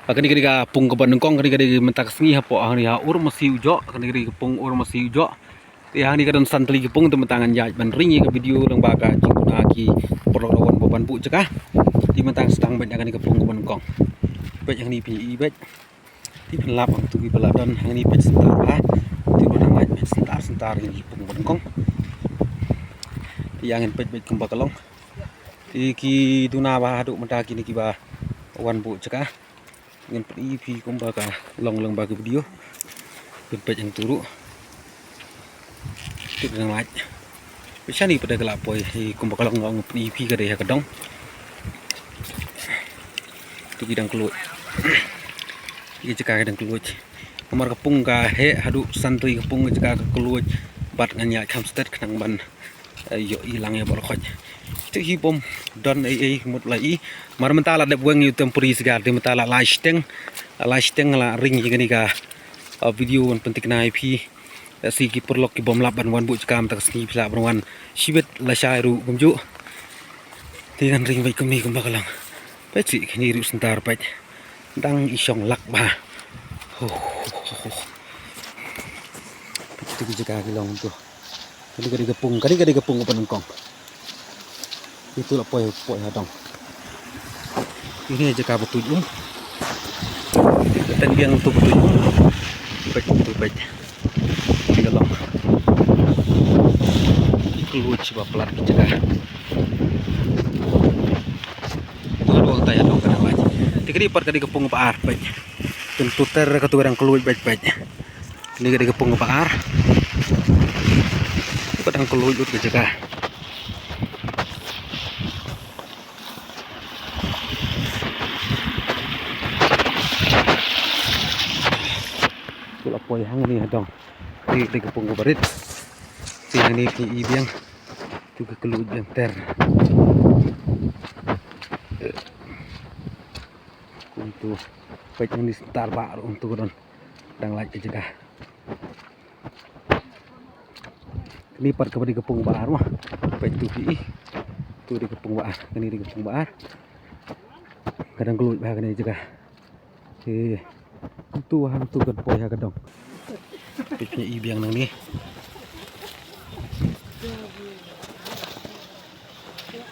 Kani kani pung ke Bandung kani kani mentak sengi hapo ahni ha ur masih ujo kani kani pung ur masih ujo ti ahni kadon santli ke pung tementangan jaj ban ringi ke video lang baka cingkuna ki perlu lawan beban bu cekah di mentang sedang banyak kani ke pung ke Bandung bet yang ni pi bet ti pelap tu ki peladon yang ni bet sebentar lah ti orang lain bet sebentar ini pung Bandung ti angin bet kembakalong ti ki duna ba aduk mentaki ni ki ba wan bu cekah ingin pergi kumbaga long bagi video bebet yang turu itu dengan lain bisa nih pada gelap boy kumbaga long pergi ke deh kedong itu bidang keluar ini jika kadang keluar kamar kepung he hadu santri kepung jika keluar bat nganya kamstet kenang ban yo hilang ya bolakot itu hibom dan mulai mar mentala de buang yu tempuri segar de mentala lasteng la ring gini ka video on penting na ip si ki perlok ki bom laban wan bu cakam tak sni pla wan sibet la shairu gumju dengan ring bai kumi kumbakalang pet si kini ru sentar pet dang isong lak ba itu jaga kilong tu kadi gepung penengkong itulah poy hadong ini aja kabut tujuh dan yang untuk tujuh baik galong keluar coba pelat dicegah dua tayar dong kena lagi tiga lipat kadi kepung paar baik tentu ter ketugarang keluar baik ini kadi kepung paar kadang keluar itu dicegah poy hang ni hadong di kepung barit si ni ki ibiang tu ke keluj yang ter untuk baik ni star baru untuk don dang lagi jegah lipat ke kepung baar mah baik tu ki tu di kepung baar kini di kepung baar kadang keluj bah kini jegah itu hantu kan poy kadang piknya ibiang nang ni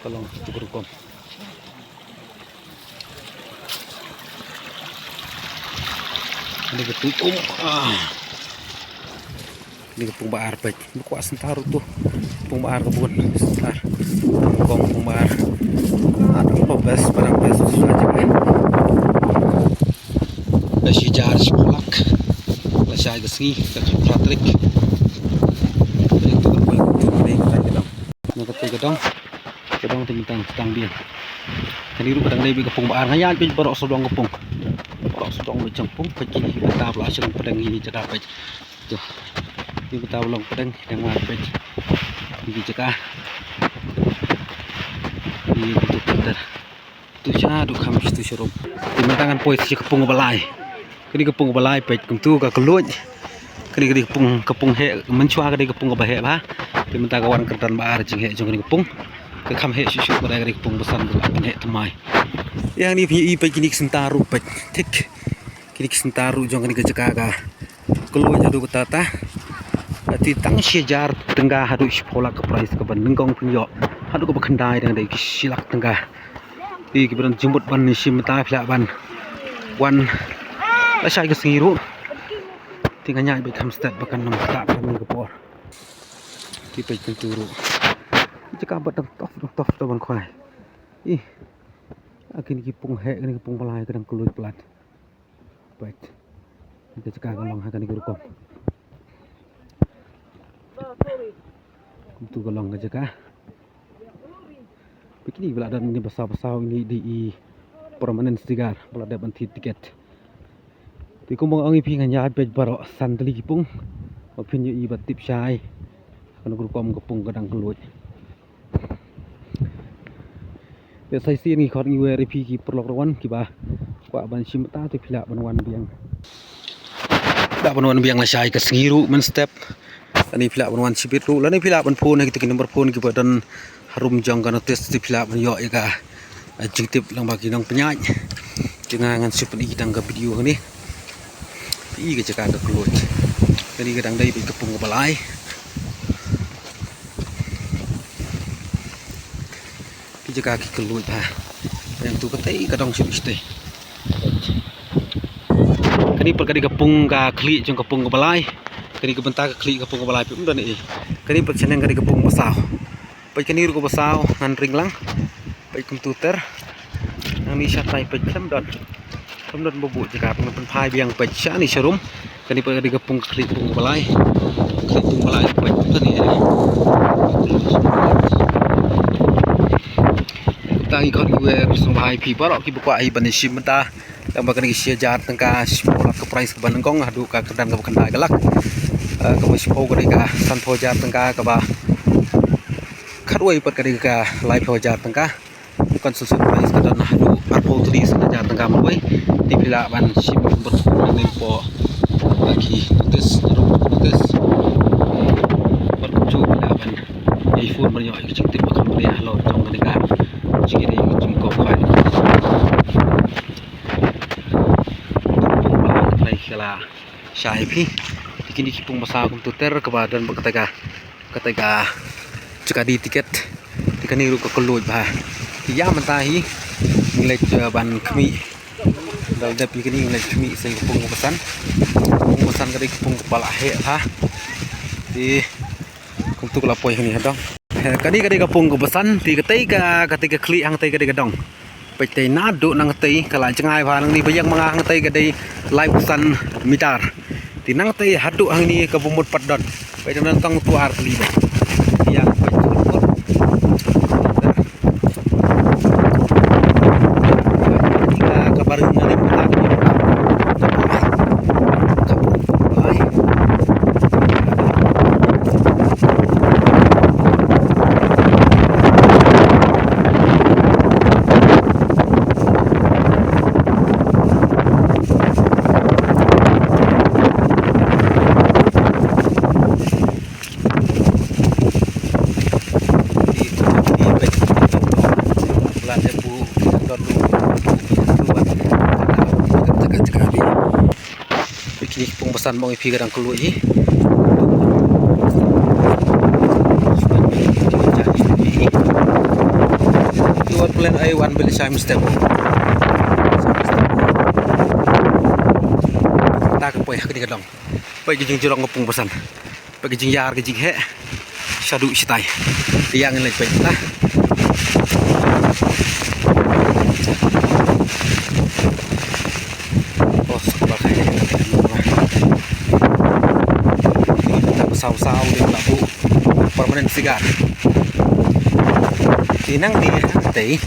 tolong cukur kom ini ketukum ini kepung baar baik kuat sentar tuh kepung baar kebun sentar kepung baar ada pembes barang bes susah aja besi jar sekolak saya kesini ke Patrick itu berbuat ini gedong tentang dia jadi lu kadang lebih kepung baar hanya pergi berok sodong kepung bercempung begini kita belah sedang pedang ini cekah pej tuh ini kita belum pedang yang mana pej ini cekah ini bentuk bener tuh syadu kami itu syuruh di tangan posisi kepung balai kini kepung balai pej tu ka keluj kini kepung he mencua kini kepung bahe bah di mentang kawan kerdan baar jing he jong kini kepung ke kam he susu pada kini kepung besan tu he temai yang ni punya pej kini sentaru pej tik kini sentaru jong kini kejekaga keluj hadu tata ti tang sejar tengah hadu sekolah ke price ke Bandung punyo hadu ke bekendai dengan dai silak tengah di kiberan jemput ban ni simta pla ban wan la sai ke siru tinggal nyai baik hamstat bahkan nam tak kami ke por tipe turu jika batang tof ban khoi akin ki pung he ni pung balai kadang keluar pelat baik kita jika galong akan dirukom tu galong ke jaka begini bila dan ini besar ini di permanen sigar bila ada banti tiket di kumbang angi pingan ya pej barok santli kipung opin yu ibat tip syai kan grukom kepung kadang keluar biasa sih ni khot ngi weri pi ki perlok rawan ki ba kwa ban simta te pila banwan biang da banwan biang la syai ke sengiru men step ani pila banwan sibit ru la ni pila ban phone ki nomor phone ki badan harum jong kan tes ti pila ban yo ka jingtip lang bagi nang penyaj Jangan super i tang ke video ni. I ke cakap ke keluar. Kali kadang dari kepung ke balai. Ki cakap ke keluar ha. Yang tu ketai kadang sip stay. Kani perkali kepung ke klik jong kepung ke balai. Kani ke bentar ke klik kepung ke balai pun dah ni. Kani persenang kani kepung besar. Pai kani ru ke besar ngan ring lang. Pai komputer. Nang ni syatai pai kemdon bobo jika pen phai biang pai cha ni serum kani pai di kepung klik pung balai pai tani tangi khot we song bhai phi parok ki bukwa hi ban sim ta yang bakan ki sia jar tangka spolat ke price ke ban kong hadu ka kedan ke kendai galak ke spo ke ka san pho jar tangka ke ba khatwai pat ke ka live pho jar tangka bukan susun price ke dan hadu arpo tri sana jar tangka mai di pila ban sim berni po lagi tes berkucu pila ban iPhone banyak ikut tip kamera lo jong ni ka jiri jim ko khai lai kala syai pi kini kipung masa komputer ke badan berkataga jika di tiket dikani ru ke keluj bah ya mentahi nilai ban kami dal da pi kini nilai kami sai kepung pesan kali kepung kepala he ha di untuk lapoi ni dong kani kepung kebesan ti ketika klik hang tai dong pai tai nadu nang tai kala cengai ba nang ni bayang manga hang tai live pesan mitar ti nang tai hadu hang ni ke bumut padot pai nang tong tuar kali ba yang pai kabar ngari mitar kini kepung pesan mau ipi kadang keluar ni keluar plan A1 beli saya mesti tak apa ya kini kadang bagi jeng jorong kepung pesan bagi jeng yar ke jeng he syadu sitai yang lain baik lah sao để là vụ permanent sigar thì năng đi hang tỷ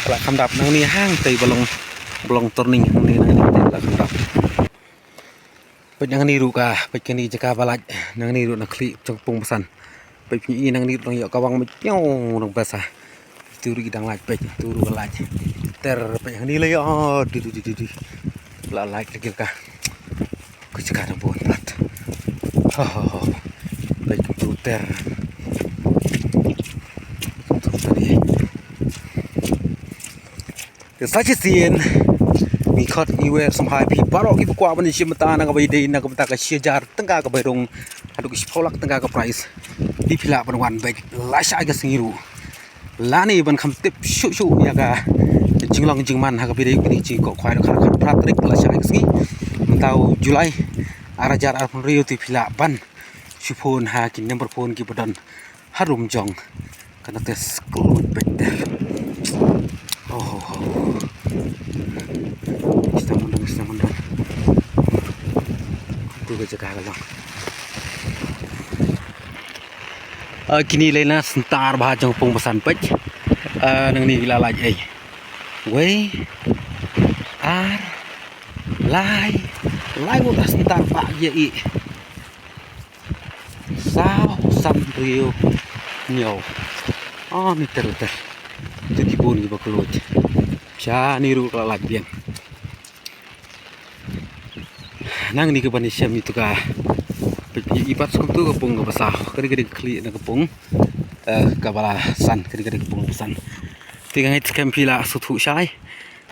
là khăm đập năng đi hang tỷ belum turning năng đi là khăm đập bây năng đi ruka bây cái đi jaka balaj năng đi ru nak klik trong pung pesan bây ni năng đi dong yo kawang meo dong basa turi dang laj bây turu laj ter bây năng đi le yo di la laj lagi ka ku jaka dong buat plat baik komputer saja sien mikot iwer sampai pi parok ki bukwa ban sim ta na bai dei na ka ta ka siajar tengka ka bairong adu ki polak tengka ka price di pila ban wan baik lasha ga singiru lani ban kham tip shu ya ka jinglong jingman ha ka bai dei ni ji ko khwai kha pratrik lasha ga singi mentau Julai arajar ar rio ti pila ban phone ha kin number phone ki badan harum jong kana tes kulut better kita mundur tu ke jaga lang kini lena sentar bah jong pung pesan pech nang ni la laj ai we ar lai udah sentar pak je i sao sam rio nhiều ni ter jadi bun ki bakulot cha ni ru la biang nang ni ke bani syam itu ka ipat skum tu kepung ke besar keri kli na kepung ka bala san keri kepung pesan tingang it kam pila sutu syai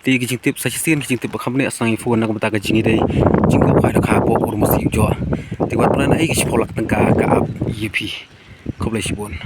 ti ki jingtip sa sin ki jingtip khamne asang phone na mata ka jingi dei jingka khai rakha bo or musi jo ti wat prana ai ki pholak tangka ka ap yepi khoblai sibon